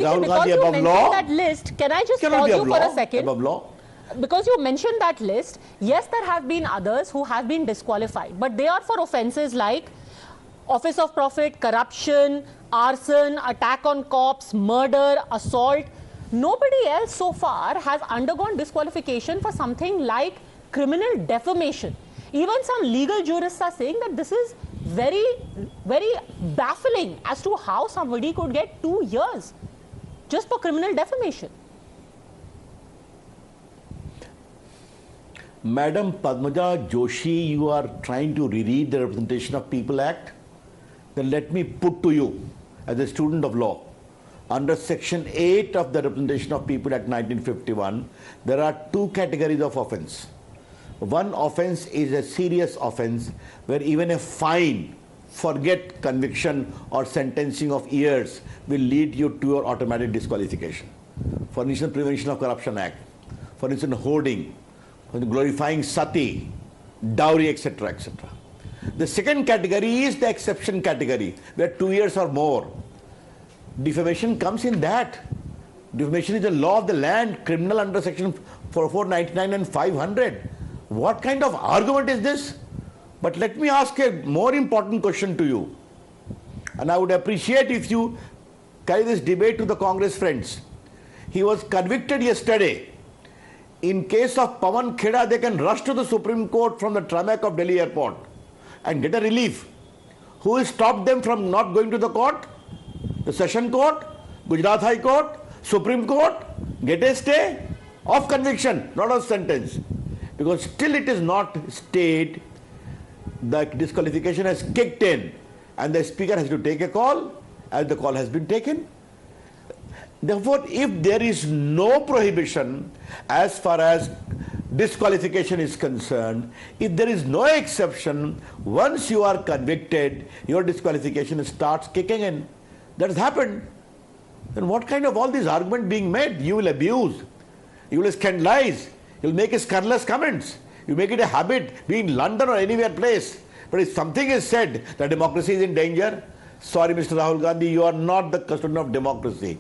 Rahul because Gandhi you above mentioned law? that list, can I just Cannot pause be you above for a law. second? Above law. Because you mentioned that list, yes, there have been others who have been disqualified, but they are for offences like office of profit, corruption, arson, attack on cops, murder, assault. Nobody else so far has undergone disqualification for something like criminal defamation. Even some legal jurists are saying that this is very, very baffling as to how somebody could get 2 years just for criminal defamation. Madam Padmaja Joshi, you are trying to reread the Representation of People Act? Then let me put to you, as a student of law, under Section 8 of the Representation of People Act 1951, there are 2 categories of offence. One offence is a serious offence where even a fine, forget conviction or sentencing of years, will lead you to your automatic disqualification. For instance, Prevention of Corruption Act. For instance, hoarding, glorifying sati, dowry, etc., etc. The second category is the exception category, where 2 years or more. Defamation comes in that. Defamation is the law of the land, criminal under section 499 and 500. What kind of argument is this? But let me ask a more important question to you. And I would appreciate if you carry this debate to the Congress friends. He was convicted yesterday. In case of Pawan Kheda, they can rush to the Supreme Court from the tarmac of Delhi airport and get a relief. Who will stop them from not going to the court? The Session Court, Gujarat High Court, Supreme Court, get a stay of conviction, not of sentence. Because still it is not stayed, the disqualification has kicked in and the Speaker has to take a call, as the call has been taken. Therefore, if there is no prohibition as far as disqualification is concerned, if there is no exception, once you are convicted, your disqualification starts kicking in. That has happened. Then what kind of all these arguments being made? You will abuse, you will scandalize, you will make scurrilous comments, you make it a habit, be in London or anywhere place. But if something is said that democracy is in danger, sorry Mr. Rahul Gandhi, you are not the custodian of democracy.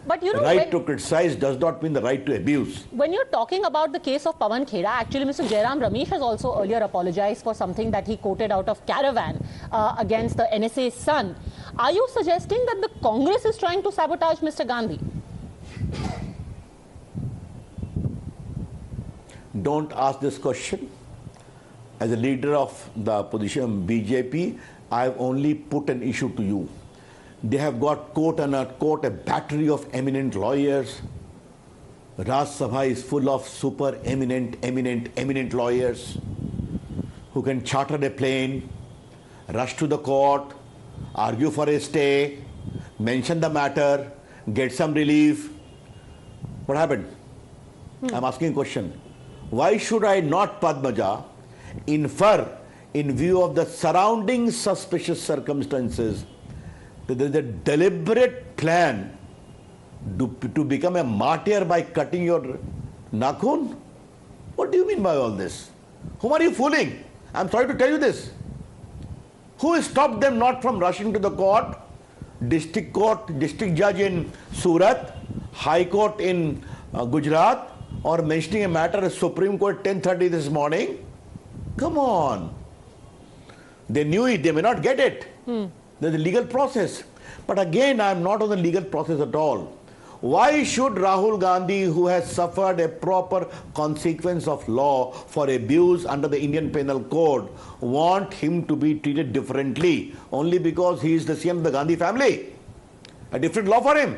But you know, right to criticize does not mean the right to abuse. When you're talking about the case of Pawan Kheda, actually Mr. Jairam Ramesh has also earlier apologized for something that he quoted out of Caravan against the NSA's son. Are you suggesting that the Congress is trying to sabotage Mr. Gandhi? Don't ask this question. As a leader of the opposition BJP, I have only put an issue to you. They have got quote unquote a battery of eminent lawyers. Raj Sabha is full of super eminent lawyers who can charter a plane, rush to the court, argue for a stay, mention the matter, get some relief. What happened? I'm asking a question. Why should I not, Padmaja, infer in view of the surrounding suspicious circumstances that there is a deliberate plan to become a martyr by cutting your nakhun? What do you mean by all this? Whom are you fooling? I'm sorry to tell you this. Who stopped them not from rushing to the court? District judge in Surat, High Court in Gujarat, or mentioning a matter at Supreme Court 10:30 this morning? Come on. They knew it, they may not get it. There's a legal process. But again, I'm not on the legal process at all. Why should Rahul Gandhi, who has suffered a proper consequence of law for abuse under the Indian Penal Code, want him to be treated differently only because he is the CM of the Gandhi family? A different law for him.